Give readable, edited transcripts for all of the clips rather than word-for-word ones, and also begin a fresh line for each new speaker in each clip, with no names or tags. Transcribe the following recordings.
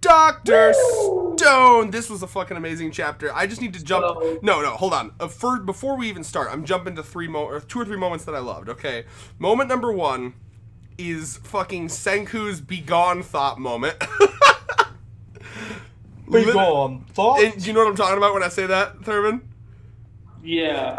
Dr. Stone! This was a fucking amazing chapter. I just need to jump... No, hold on. Before we even start, I'm jumping to 2 or 3 moments that I loved, okay? Moment number 1 is fucking Senku's Begone Thought moment.
Begone Thought?
And do you know what I'm talking about when I say that, Thurman?
Yeah.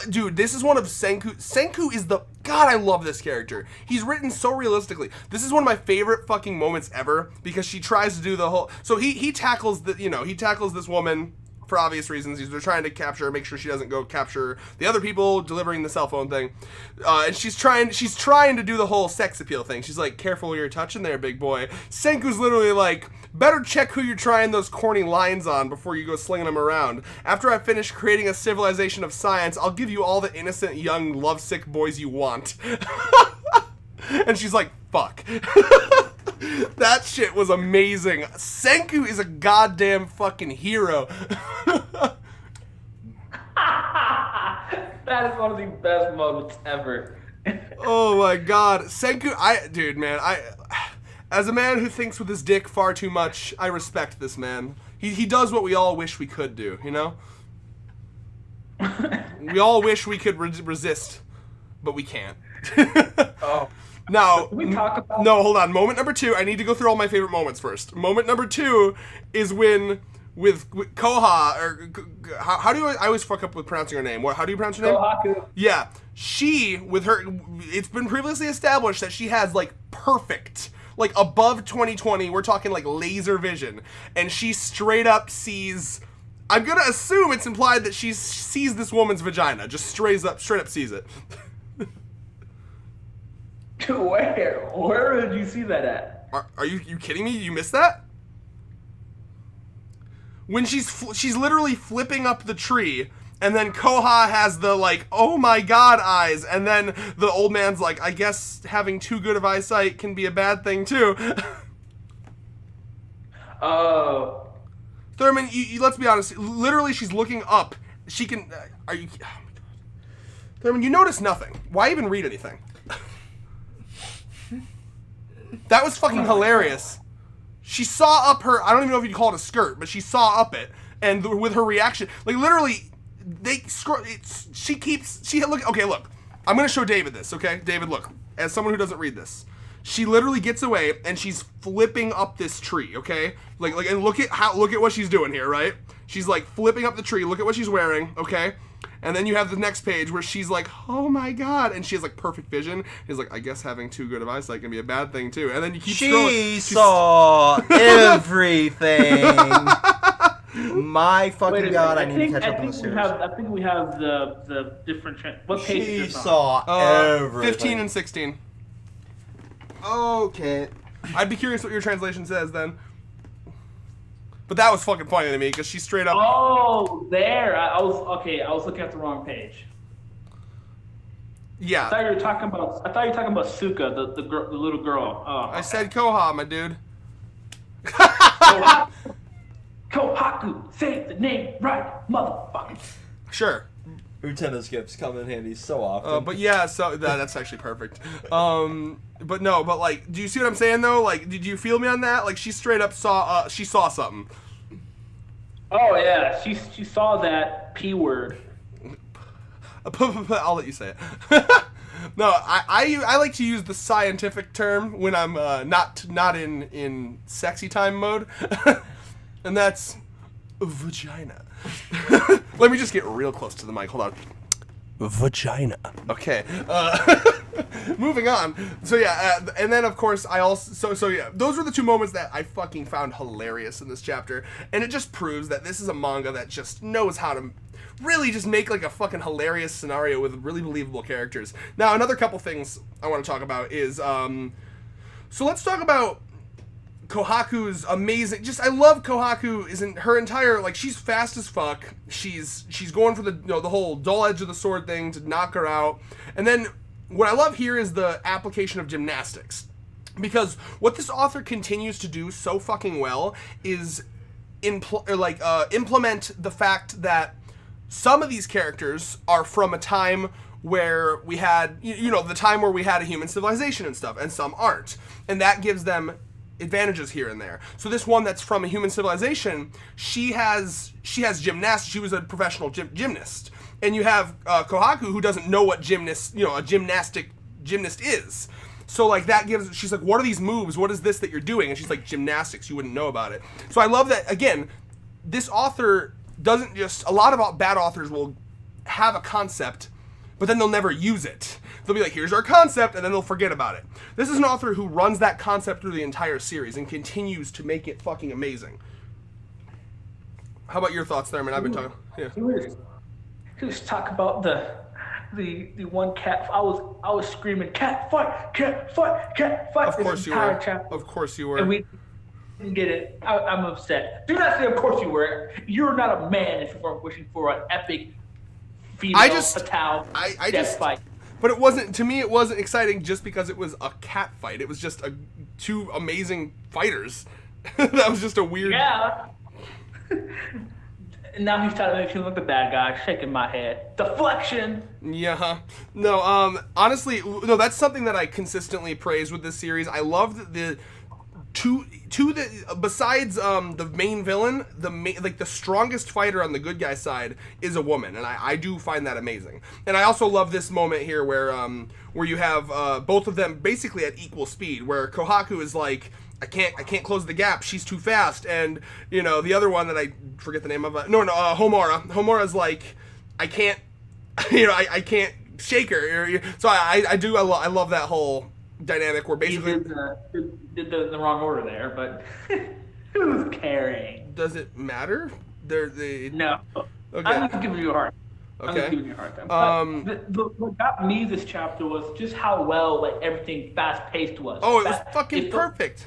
Dude, this is one of Senku is the... God, I love this character. He's written so realistically. This is one of my favorite fucking moments ever because she tries to do the whole... So he tackles he tackles this woman for obvious reasons. They're trying to capture her, make sure she doesn't go capture the other people delivering the cell phone thing. And she's trying to do the whole sex appeal thing. She's like, careful who you're touching there, big boy. Senku's literally like, better check who you're trying those corny lines on before you go slinging them around. After I finish creating a civilization of science, I'll give you all the innocent, young, lovesick boys you want. And she's like, fuck. That shit was amazing. Senku is a goddamn fucking hero.
That is one of the best moments ever.
Oh my god. Senku, as a man who thinks with his dick far too much, I respect this man. He does what we all wish we could do, you know? We all wish we could resist, but we can't.
Oh.
Now,
Can we talk about...
no, hold on. Moment number 2, I need to go through all my favorite moments first. Moment number 2 is when, with Koha, or how do I always fuck up with pronouncing her name? How do you pronounce her name?
Kohaku.
Yeah. She, with her, it's been previously established that she has, like, perfect, like, above 20/20, we're talking, like, laser vision. And she straight up sees... I'm gonna assume it's implied that she sees this woman's vagina. Just straight up sees it.
Where did you see that at?
Are you kidding me? You missed that? When she's literally flipping up the tree, and then Koha has the, like, oh my god eyes, and then the old man's like, I guess having too good of eyesight can be a bad thing too.
Oh.
Thurman, you let's be honest. Literally, she's looking up. She can. Are you? Oh my god. Thurman, you notice nothing. Why even read anything? That was fucking hilarious. She saw up her, I don't even know if you'd call it a skirt, but she saw up it, and with her reaction, like literally, look, I'm gonna show David this, okay? David, look, as someone who doesn't read this. She literally gets away, and she's flipping up this tree, okay? Like, and look at what she's doing here, right? She's like flipping up the tree, look at what she's wearing, okay? And then you have the next page where she's like, oh my god, and she has like perfect vision. He's like, I guess having too good of eyesight can be a bad thing too. And then you keep scrolling.
She saw everything. My fucking god, I need to catch up on the series.
I think we have the different... What page
She
is this on?
saw everything.
15 and 16.
Okay.
I'd be curious what your translation says then. But that was fucking funny to me because she straight up.
Oh, there. I was looking at the wrong page.
Yeah.
I thought you were talking about Suka, the little girl. Oh,
I said Koha, my dude.
Kohaku, say the name right, motherfucker.
Sure.
Lieutenant skips come in handy so often.
But yeah, so that's actually perfect. But no, but like, do you see what I'm saying though? Like, did you feel me on that? Like, she straight up saw, she saw something.
Oh yeah, she saw that P word.
I'll let you say it. No, I like to use the scientific term when I'm not in sexy time mode, and that's vagina. Let me just get real close to the mic. Hold on. Vagina. Okay. Moving on. So yeah, and then of course I also so yeah, those were the 2 moments that I fucking found hilarious in this chapter, and it just proves that this is a manga that just knows how to really just make like a fucking hilarious scenario with really believable characters. Now, another couple things I want to talk about is so let's talk about Kohaku's amazing. Just I love Kohaku. Isn't her entire like she's fast as fuck. She's going for the the whole dull edge of the sword thing to knock her out. And then what I love here is the application of gymnastics, because what this author continues to do so fucking well is implement the fact that some of these characters are from a time where we had the time where we had a human civilization and stuff, and some aren't, and that gives them advantages here and there. So this one that's from a human civilization, she has gymnastics. She was a professional gymnast. And you have Kohaku, who doesn't know what a gymnast is. So like she's like, what are these moves? What is this that you're doing? And she's like, gymnastics. You wouldn't know about it. So I love that, again, this author doesn't just, a lot of bad authors will have a concept, but then they'll never use it. They'll be like, here's our concept, and then they'll forget about it. This is an author who runs that concept through the entire series and continues to make it fucking amazing. How about your thoughts, Thurman? I've been talking. Yeah.
Just talk about the one cat. I was screaming, cat fight, cat fight, cat fight.
Of course you were.
Chapter.
Of course you were.
And we didn't get it. I'm upset. Do not say, of course you were. You're not a man if you weren't wishing for an epic female fatale death fight.
But it wasn't, to me, it wasn't exciting just because it was a cat fight. It was just two amazing fighters. That was just a weird.
Yeah. And now he's trying to make you look the bad guy, shaking my head. Deflection!
Yeah. No, honestly, no, that's something that I consistently praise with this series. I love the besides the main villain, the strongest fighter on the good guy side is a woman, and I do find that amazing. And I also love this moment here where you have both of them basically at equal speed, where Kohaku is like, I can't close the gap. She's too fast. And the other one that I forget the name of. Homura. Homura's like, I can't, I can't shake her. So I love that whole dynamic where basically
did the wrong order there, but who's carrying?
Does it matter?
No.
Okay.
I'm just giving you a hard.
Okay.
I'm just giving you a hard time. What got me this chapter was just how well everything fast paced was.
Oh, it was fucking perfect.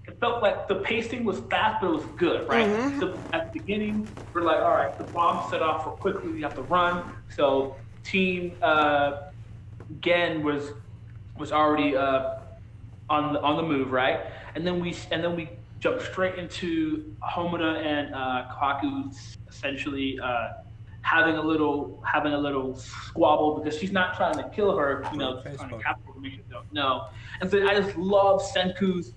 It felt like the pacing was fast, but it was good, right?
Mm-hmm.
So at the beginning, we're like, all right, the bomb set off real quickly. We have to run. So Team Gen was already on the move, right? And then we jump straight into Homura and Kohaku essentially having a little squabble because she's not trying to kill her, she's trying to capture her, make sure they don't know. And so I just love Senku's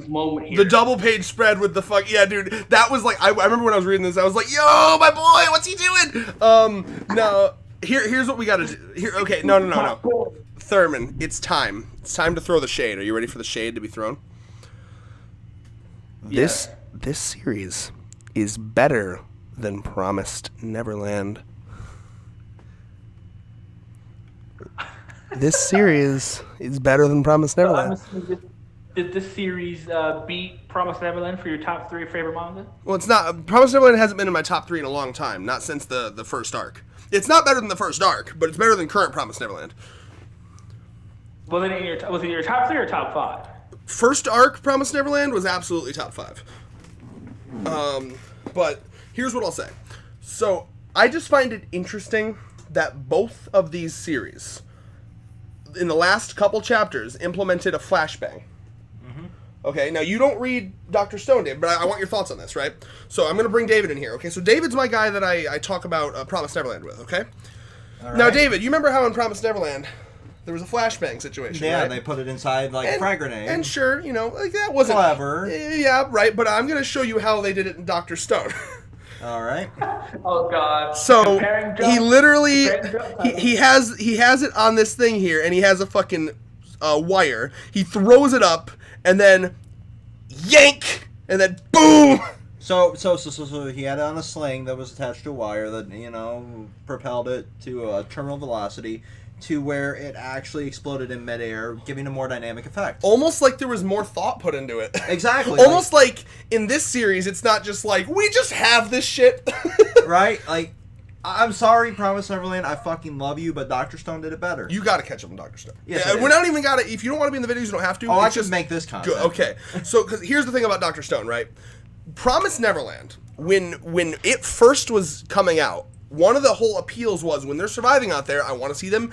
moment here.
The double page spread with the fuck, yeah, dude. That was like, I remember when I was reading this, I was like, yo, my boy, what's he doing? No, here's what we gotta do. Here, okay, no. Thurman, it's time. It's time to throw the shade. Are you ready for the shade to be thrown?
Yeah.
This series is better than Promised Neverland. This series is better than Promised Neverland.
Did this series beat Promised Neverland for your top 3 favorite manga?
Well, it's not. Promised Neverland hasn't been in my top 3 in a long time. Not since the first arc. It's not better than the first arc, but it's better than current Promised Neverland.
Was it in your top 3 or top 5?
First arc Promised Neverland was absolutely top 5. But here's what I'll say. So I just find it interesting that both of these series, in the last couple chapters, implemented a flashbang. Mm-hmm. Okay, now you don't read Dr. Stone, Dave, but I want your thoughts on this, right? So I'm going to bring David in here, okay? So David's my guy that I talk about Promised Neverland with, okay? All right. Now, David, you remember how in Promised Neverland there was a flashbang situation,
yeah,
right?
they put it inside like a frag grenade.
And sure, like that wasn't
clever.
Yeah, right. But I'm gonna show you how they did it in Dr. Stone.
All right.
Oh God.
So he literally he has it on this thing here, and he has a fucking wire. He throws it up, and then yank, and then boom.
So he had it on a sling that was attached to a wire that propelled it to a terminal velocity, to where it actually exploded in midair, giving a more dynamic effect.
Almost like there was more thought put into it.
Exactly.
Almost like in this series, it's not just like, we just have this shit.
Right? Like, I'm sorry, Promised Neverland, I fucking love you, but Dr. Stone did it better.
You gotta catch up on Dr. Stone.
Yes,
we're not even gotta, if you don't want to be in the videos, you don't have to.
Oh, I just make this content.
Good. Okay. So, because here's the thing about Dr. Stone, right? Promised Neverland, when it first was coming out, one of the whole appeals was when they're surviving out there, I want to see them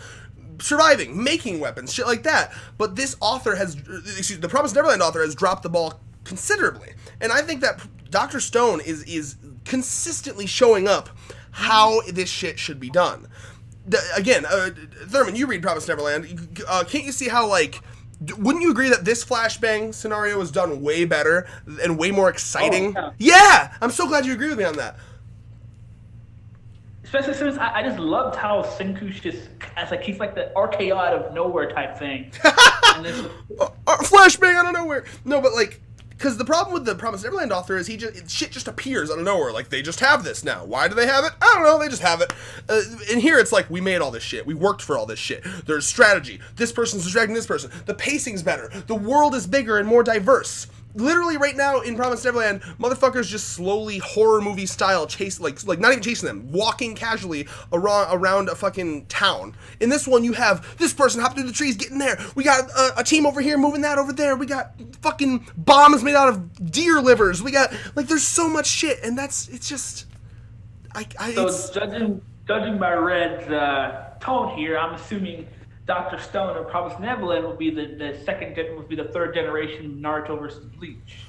surviving, making weapons, shit like that. But this author the Promised Neverland author has dropped the ball considerably. And I think that Dr. Stone is consistently showing up how this shit should be done. Again, Thurman, you read Promised Neverland. Can't you see how, like, Wouldn't you agree that this flashbang scenario is done way better and way more exciting?
Oh, yeah.
Yeah! I'm so glad you agree with me on that.
Especially since I just loved how Senku's just, as like, he's like the RKO out of nowhere type thing. And this,
Flashbang out of nowhere! No, but like, because the problem with the Promised Neverland author is shit just appears out of nowhere. Like, they just have this now. Why do they have it? I don't know, they just have it. And here it's like, we made all this shit. We worked for all this shit. There's strategy. This person's distracting this person. The pacing's better. The world is bigger and more diverse. Literally right now in Promised Neverland, motherfuckers just slowly horror movie style chase, like not even chasing them, walking casually around a fucking town. In this one, you have this person hopping through the trees, getting there. We got a team over here moving that over there. We got fucking bombs made out of deer livers. We got like there's so much shit, and it's just
judging by Red's tone here, I'm assuming Dr. Stone or Promised Neverland will be the third generation Naruto versus Bleach.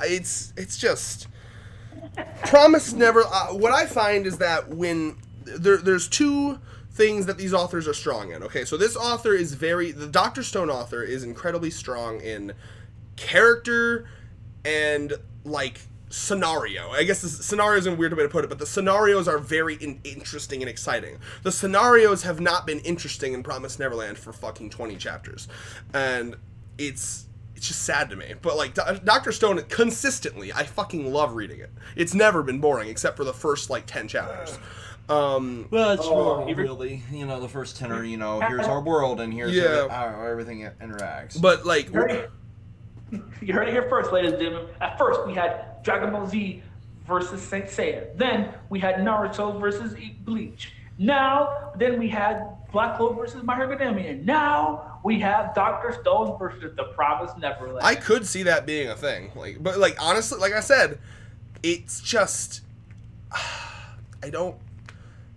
It's just Promised Neverland. What I find is that when there's two things that these authors are strong in. Okay, so this author is the Dr. Stone author is incredibly strong in character and like scenario. I guess the scenario is a weird way to put it, but the scenarios are very interesting and exciting. The scenarios have not been interesting in Promised Neverland for fucking 20 chapters. And it's just sad to me. But like Dr. Stone, consistently, I fucking love reading it. It's never been boring except for the first like 10 chapters.
Well, it's really, the first 10 are, here's our world and here's how everything interacts.
But like...
You heard it here first, ladies and gentlemen. At first, we had Dragon Ball Z versus Saint Seiya. Then we had Naruto versus Bleach. Then we had Black Clover versus My Hero Academia. And now we have Dr. Stone versus The Promised Neverland.
I could see that being a thing. But honestly, like I said, it's just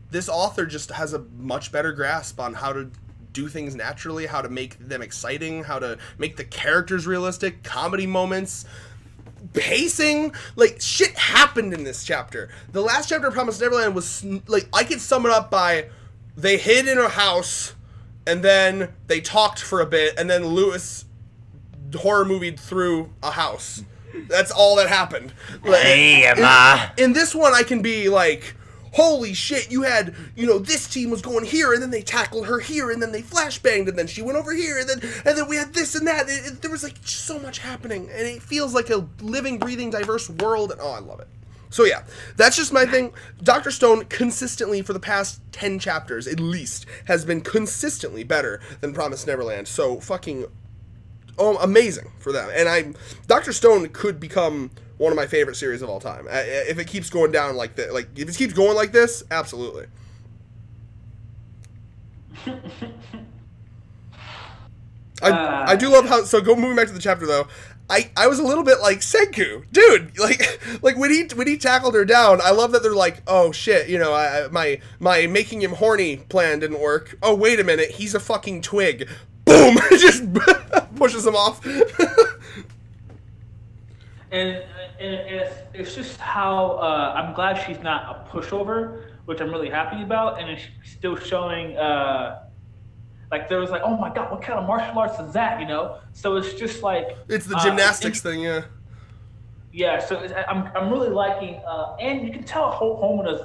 this author just has a much better grasp on how to do things naturally, how to make them exciting, how to make the characters realistic, comedy moments, pacing. Like, shit happened in this chapter. The last chapter of Promised Neverland was, like, I could sum it up by they hid in a house, and then they talked for a bit, and then Lewis horror movied through a house. That's all that happened. Like,
hey, Emma.
In this one, I can be like, holy shit, you had, this team was going here, and then they tackled her here, and then they flashbanged, and then she went over here, and then we had this and that. There was, like, so much happening, and it feels like a living, breathing, diverse world, and I love it. So, yeah, that's just my thing. Dr. Stone consistently, for the past 10 chapters, at least, has been consistently better than Promised Neverland, so fucking amazing for them. And Dr. Stone could become one of my favorite series of all time. If it keeps going down like that, like if it keeps going like this, absolutely. I do love how. So moving back to the chapter though, I was a little bit like Senku, dude. Like when he tackled her down, I love that they're like, oh shit, my making him horny plan didn't work. Oh wait a minute, he's a fucking twig. Boom, just pushes him off.
And it's just how I'm glad she's not a pushover, which I'm really happy about, and it's still showing like there was like, oh my god, what kind of martial arts is that? So it's just like
it's the gymnastics thing, yeah.
Yeah, so I'm really liking, and you can tell Homena's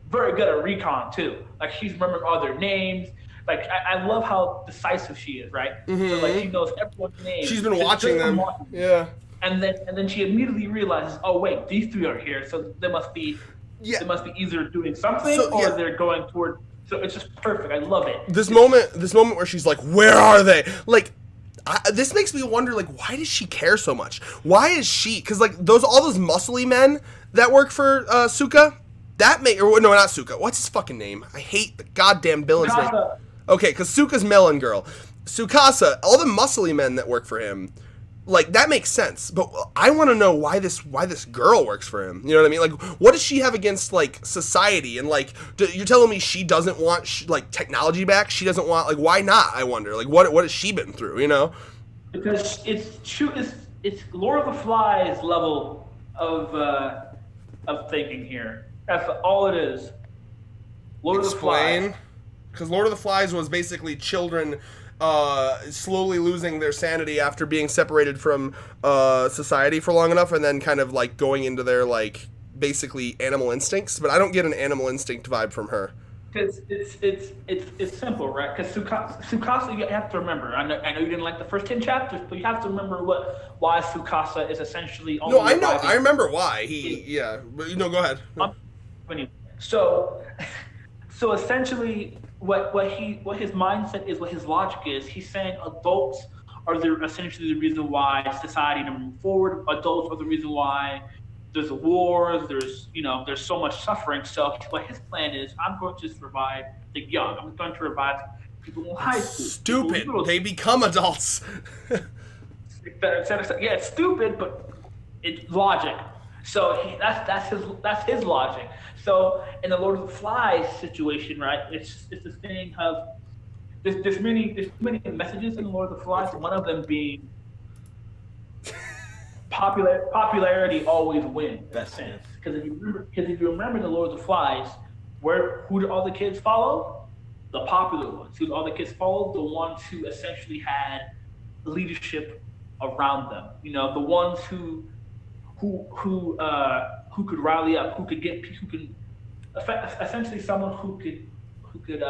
very good at recon too. Like she's remembering all their names. Like I love how decisive she is, right?
Mm-hmm.
So like she knows everyone's name.
She's been watching them. Yeah.
And then she immediately realizes, oh wait, these three are here, so they must be either doing something or they're going toward. So it's just perfect. I love it.
This moment where she's like, where are they? Like, this makes me wonder, like, why does she care so much? Why is she? Because like all those muscly men that work for Suka, not Suka. What's his fucking name? I hate the goddamn villain's name. Okay, because Suka's melon girl. Tsukasa, all the muscly men that work for him, like, that makes sense. But I want to know why this girl works for him. You know what I mean? Like, what does she have against, like, society? And, like, you're telling me she doesn't want, like, technology back? She doesn't want, like, why not, I wonder? Like, what has she been through,
Because it's Lord of the Flies level of thinking here. That's all it is. Lord of the Flies.
Because Lord of the Flies was basically children slowly losing their sanity after being separated from society for long enough, and then kind of like going into their like basically animal instincts. But I don't get an animal instinct vibe from her.
Because it's simple, right? Because Tsukasa, you have to remember. I know you didn't like the first 10 chapters, but you have to remember why Tsukasa is essentially only.
No, I know. I remember why Yeah, but go ahead.
Anyway, so essentially, what his mindset is, what his logic is. He's saying adults are essentially the reason why society doesn't move forward. Adults are the reason why there's wars, there's so much suffering. So what his plan is, I'm going to revive the young. I'm going to revive people in high school.
Stupid. They become adults.
Yeah, it's stupid, but it's logic. So that's his logic. So in the Lord of the Flies situation, right? It's this thing of there's many messages in the Lord of the Flies. One of them being popularity always wins. Because if you remember the Lord of the Flies, who do all the kids follow? The popular ones. Who do all the kids follow? The ones who essentially had leadership around them. The ones who could rally up, who could essentially someone who could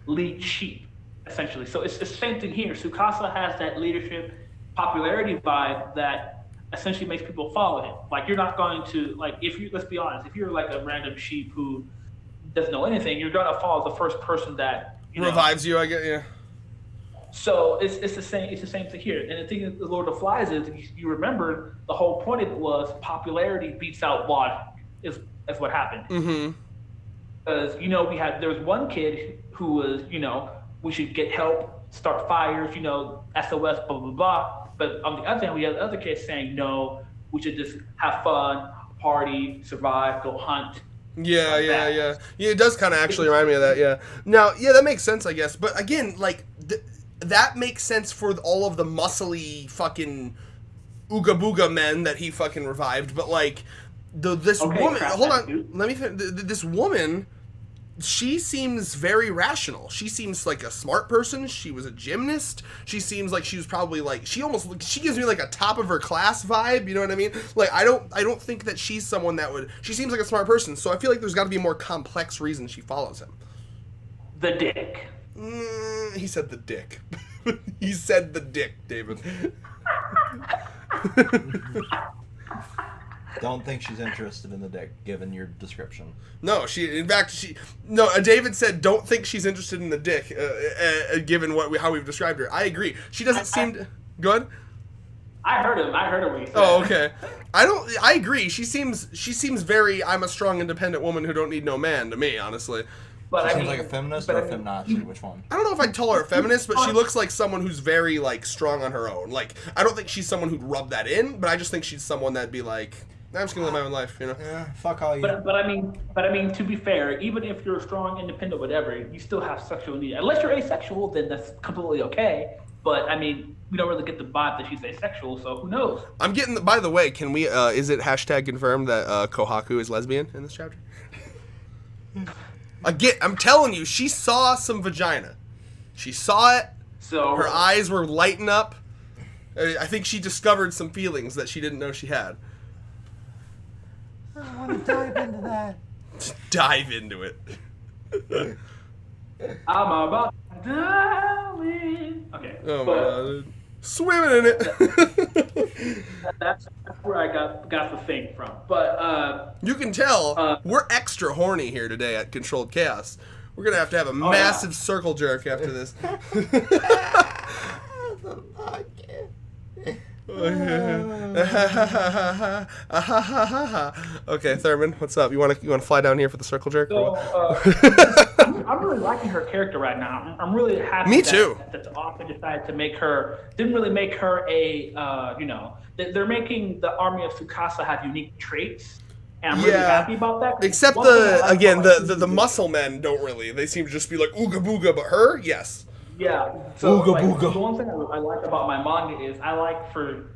lead sheep, essentially. So it's the same thing here. Tsukasa has that leadership popularity vibe that essentially makes people follow him. Like, you're not going to, like, let's be honest, if you're like a random sheep who doesn't know anything, you're going to follow the first person that
revives you, I get, yeah.
So it's the same thing here. And the thing with the Lord of the Flies is, you remember, the whole point of it was popularity beats out logic, is what happened.
Mm-hmm.
Because, there was one kid who was, we should get help, start fires, SOS, blah, blah, blah. But on the other hand, we had other kids saying, no, we should just have fun, party, survive, go hunt.
Yeah. Yeah, it does kind of actually remind me of that, yeah. Now, yeah, that makes sense, I guess. But again, like, that makes sense for all of the muscly fucking ooga booga men that he fucking revived. But, like, this woman... Hold on. Let me finish. This woman... She seems very rational. She seems like a smart person. She was a gymnast. She seems like she was probably like she gives me like a top of her class vibe. You know what I mean? Like I don't think that she's someone that would. She seems like a smart person. So I feel like there's got to be a more complex reason she follows him.
The dick.
He said the dick. He said the dick, David.
Don't think she's interested in the dick, given your description.
No, David said, don't think she's interested in the dick, given how we've described her. I agree. She doesn't seem to... Good?
I heard him what he said.
Oh, okay. I agree. She seems very, I'm a strong, independent woman who don't need no man to me, honestly.
But she seems like a feminist or a feminazi? Which one?
I don't know if I'd call her a feminist, but she looks like someone who's very, like, strong on her own. Like, I don't think she's someone who'd rub that in, but I just think she's someone that'd be like... I'm just gonna live my own life,
Yeah, fuck all you.
But I mean, to be fair, even if you're strong, independent, whatever, you still have sexual needs. Unless you're asexual, then that's completely okay. But I mean, we don't really get the vibe that she's asexual, so who knows?
I'm getting. By the way, can we? Is it hashtag confirmed that Kohaku is lesbian in this chapter? I'm telling you, she saw some vagina. She saw it.
So
her eyes were lighting up. I think she discovered some feelings that she didn't know she had.
I want to dive into that.
Dive into it.
I'm about to dive in. Okay.
Oh my god. Swimming in it.
That's where I got the thing from. But
you can tell we're extra horny here today at Controlled Chaos. We're gonna have to have a massive circle jerk after this. Okay, Thurman, what's up? You want to fly down here for the circle jerk?
So, I'm really liking her character right now. I'm really happy.
Me too.
That the author decided to didn't really make her a they're making the army of Tsukasa have unique traits. And I'm really happy about that.
Except the muscle men don't really. They seem to just be like ooga booga, but her, yes.
Yeah. So the one thing I like about my manga is I like for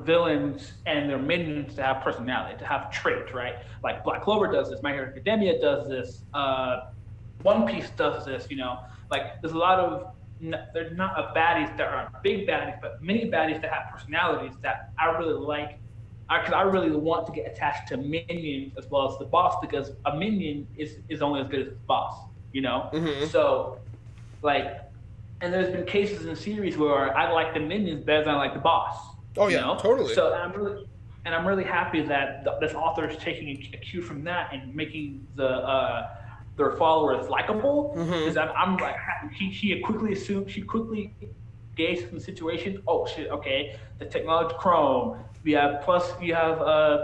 villains and their minions to have personality, to have traits, right? Like Black Clover does this, My Hero Academia does this, One Piece does this, Like there's a lot of they're not a baddies that are big baddies, but mini baddies that have personalities that I really like. Because I really want to get attached to minions as well as the boss, because a minion is only as good as its boss, you know.
Mm-hmm.
So, like, and there's been cases in the series where I like the minions better than I like the boss.
Oh yeah,
you know?
totally.
So I'm really happy that this author is taking a cue from that and making their followers likable. Because I'm like, she quickly gauged the situation. Oh shit, okay, the technology Chrome. We have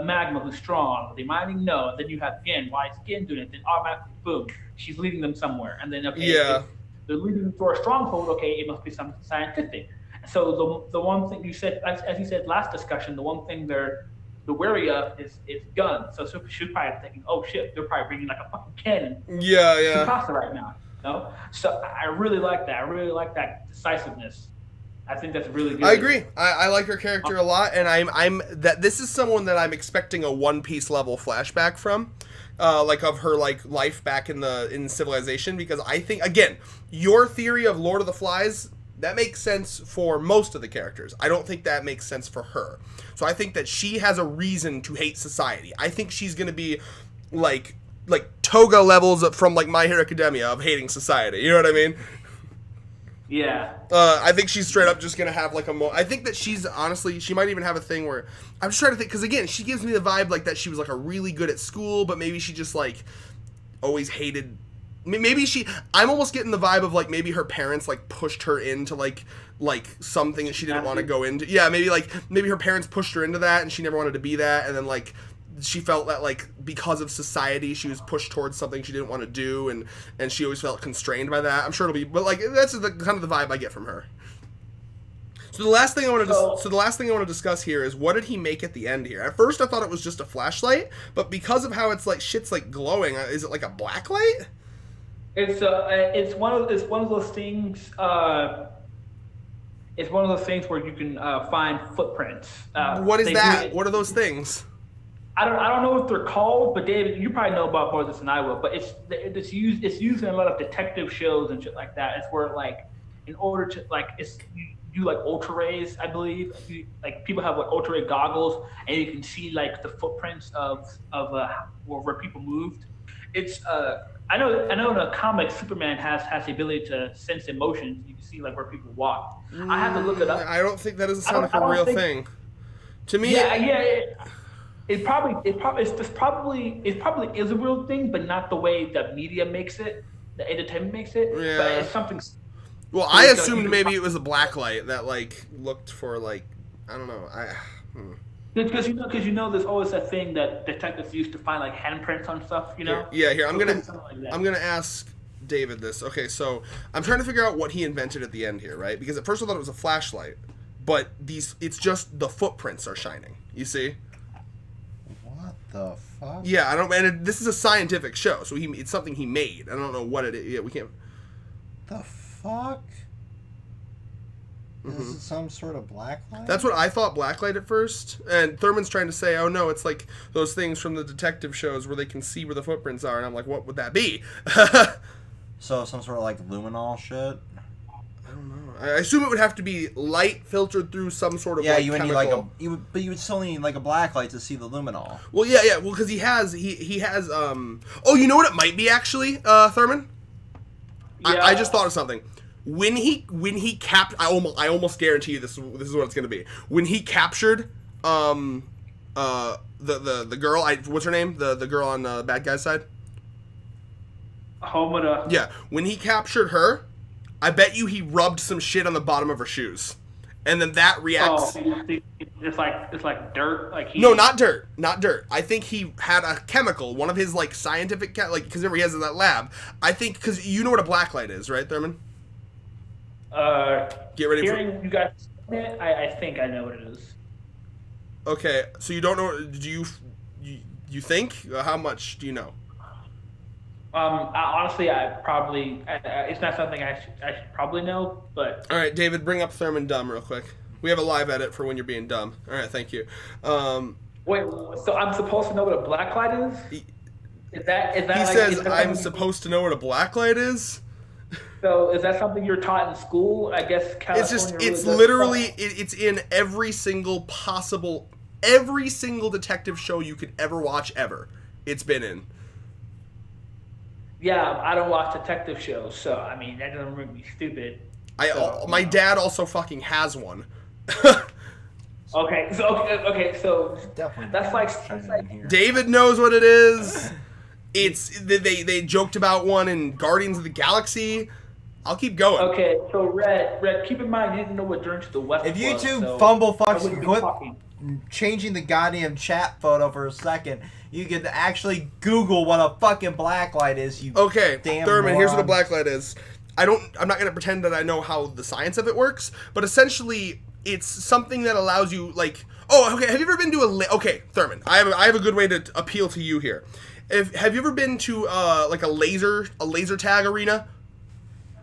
Magma, who's strong. The mining, no. Then you have Gen. Why is Gen doing it? Then automatically, boom, she's leading them somewhere. And then if they're leading them to a stronghold, okay, it must be something scientific. So the one thing you said, as you said last discussion, the one thing they're wary of is guns. So she's probably thinking, oh shit, they're probably bringing like a fucking cannon to Casa right now. You know? So I really like that. I really like that decisiveness. I think that's really good.
I agree. I like her character a lot, and I'm that this is someone that I'm expecting a One Piece level flashback from, like of her like life back in Civilization, because I think, again, your theory of Lord of the Flies, that makes sense for most of the characters. I don't think that makes sense for her. So I think that she has a reason to hate society. I think she's gonna be like Toga levels from like My Hero Academia of hating society. You know what I mean?
Yeah.
I think she's straight up just gonna have like I think that she's honestly, she might even have a thing where I'm just trying to think, because again, she gives me the vibe like that she was like a really good at school, but maybe she just like always hated. Maybe I'm almost getting the vibe of like maybe her parents like pushed her into like something that she didn't want to go into. Yeah, maybe her parents pushed her into that and she never wanted to be that, and then like she felt that like because of society she was pushed towards something she didn't want to do, and she always felt constrained by that. I'm sure it'll be, but like that's the kind of the vibe I get from her. So the last thing I want to discuss here is, what did he make at the end here? At first I thought it was just a flashlight, but because of how it's like shit's like glowing, is it like a black light?
It's one of those things. It's one of those things where you can find footprints.
What is that? What are those things?
I don't know what they're called, but David, you probably know about more of this than I will. But it's used in a lot of detective shows and shit like that. It's where like, in order to like, you do like ultra rays, I believe. Like people have like ultra ray goggles, and you can see like the footprints of where people moved. It's I know in a comic, Superman has the ability to sense emotions. You can see like where people walk. I have to look it up.
I don't think that doesn't sound like a real thing. To me,
it probably is a real thing, but not the way the media makes it, the entertainment makes it.
Yeah.
But it's something.
Well, I assumed maybe it was a black light that like looked for like, I don't know.
Because you know there's always that thing that detectives use to find like handprints on stuff, you know?
Here I'm gonna ask David this. Okay, so I'm trying to figure out what he invented at the end here, right? Because at first I thought it was a flashlight, but it's just the footprints are shining. You see?
What the fuck?
Yeah, I don't. And this is a scientific show, so it's something he made. I don't know what it is. Yeah, we can't.
The fuck? Is it some sort of blacklight?
That's what I thought, blacklight at first. And Thurman's trying to say, oh no, it's like those things from the detective shows where they can see where the footprints are. And I'm like, what would that be?
So some sort of like luminol shit?
I don't know. I assume it would have to be light filtered through some sort of
you would need like you would still need like a blacklight to see the luminol.
Well, yeah. Well, because he has. Oh, you know what it might be actually, Thurman? Yeah. I just thought of something. When he I almost guarantee you this is what it's gonna be. When he captured the girl, what's her name? The girl on the bad guy's side.
Homura.
Yeah, when he captured her, I bet you he rubbed some shit on the bottom of her shoes, and then that reacts.
Oh, it's like dirt.
No, not dirt. I think he had a chemical, one of his like scientific because remember he has in that lab. I think because you know what a blacklight is, right, Thurman? Get ready
hearing you guys. I think I know what it is.
Okay, so you don't know? Do you think? How much do you know?
Honestly, it's not something I should probably know, but.
All right, David, bring up Thurman Dumb real quick. We have a live edit for when you're being dumb. All right, thank you.
Wait, so I'm supposed to know what a blacklight is? Is that?
He says I'm supposed to know what a blacklight is.
So is that something you're taught in school? I guess California.
It's
really
literally it's in every single detective show you could ever watch ever. It's been in.
Yeah, I don't watch detective shows, so I mean that doesn't make me stupid.
My dad also fucking has one.
Okay, so
Definitely.
that's like
David knows what it is. It's they joked about one in Guardians of the Galaxy. I'll keep going.
Okay, so Red, keep in mind you didn't know what Journey to the West
If you
was,
two
so
fumble
I
fucks
wouldn't be
quit
talking.
changing the goddamn chat photo for a second, you could actually Google what a fucking blacklight is. You
Okay,
damn
Thurman, here's what a
moron.
blacklight is. I'm not gonna pretend that I know how the science of it works, but essentially it's something that allows you like. Oh, okay. Have you ever been to okay, Thurman? I have a good way to appeal to you here. Have you ever been to like a laser tag arena?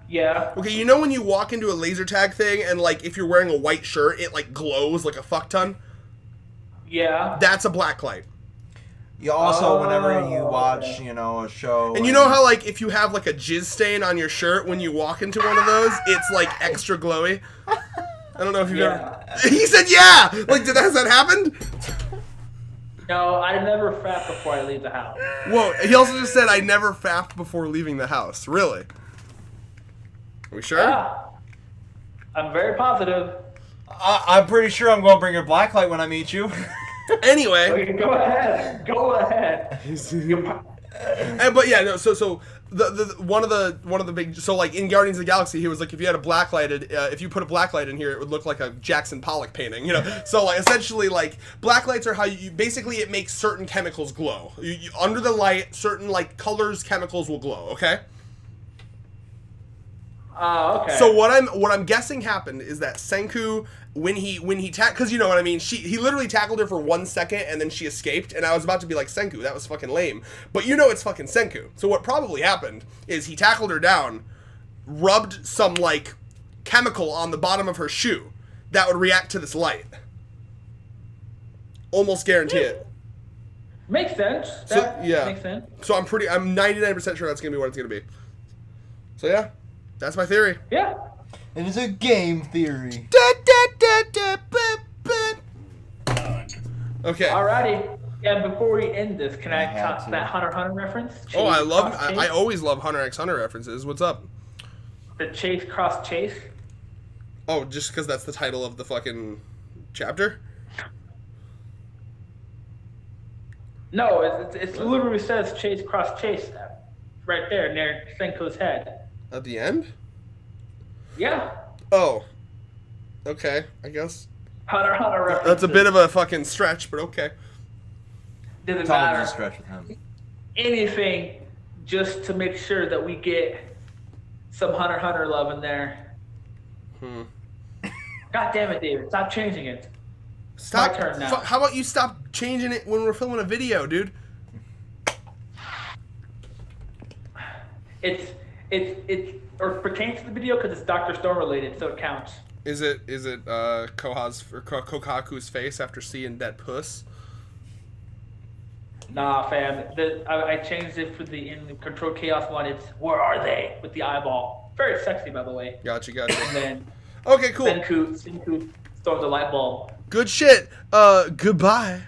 Yeah.
Okay, you know when you walk into a laser tag thing and like if you're wearing a white shirt, it like glows like a fuck ton?
Yeah.
That's a black light.
You also, whenever you
Oh,
watch,
okay.
a show,
And you know how like if you have like a jizz stain on your shirt when you walk into one of those, it's like extra glowy. I don't know if you've ever. He said yeah. Like, has that happened?
No, I never fap before I leave the house.
Whoa. He also just said I never fapped before leaving the house. Really? Are we sure?
Yeah. I'm very positive.
I'm pretty sure I'm going to bring a blacklight when I meet you.
Anyway.
Okay, go ahead. Go ahead.
But yeah, no. So the one of the big like in Guardians of the Galaxy, he was like if you had a blacklighted if you put a blacklight in here, it would look like a Jackson Pollock painting, you know. So like essentially like blacklights are how you basically it makes certain chemicals glow. You under the light, certain like colors, chemicals will glow. Okay.
Okay.
So what I'm guessing happened is that Senku when he because you know what I mean, he literally tackled her for 1 second and then she escaped, and I was about to be like, Senku, that was fucking lame, but you know it's fucking Senku. So what probably happened is he tackled her down, rubbed some like chemical on the bottom of her shoe that would react to this light. Almost guarantee it.
Makes sense.
So,
That
yeah.
makes sense.
So I'm 99% sure that's gonna be what it's gonna be. So yeah, that's my theory.
Yeah.
It is a game theory.
Okay.
Alrighty. Yeah, before we end this, can I
had
talk
to.
that Hunter x Hunter reference?
Oh, I
Chase
love.
cross chase?
I always love Hunter x Hunter references. What's up?
The chase cross chase.
Oh, just because that's the title of the fucking chapter?
No, it literally says chase cross chase right there near Senko's head.
At the end?
Yeah.
Oh. Okay, I guess.
Hunter x Hunter reference.
That's a bit of a fucking stretch, but okay.
Doesn't
It's all
matter.
just stretch with him.
Anything just to make sure that we get some Hunter x Hunter love in there. God damn it, David. Stop changing it.
Stop.
My turn now.
How about you stop changing it when we're filming a video, dude?
It or pertains to the video because it's Dr. Stone related, so it counts.
Is it Kokaku's face after seeing that puss?
Nah, fam. I changed it for in the Control Chaos one. It's where are they with the eyeball? Very sexy, by the way.
Gotcha.
And then
Okay, cool.
Senku throws the light bulb.
Good shit. Goodbye.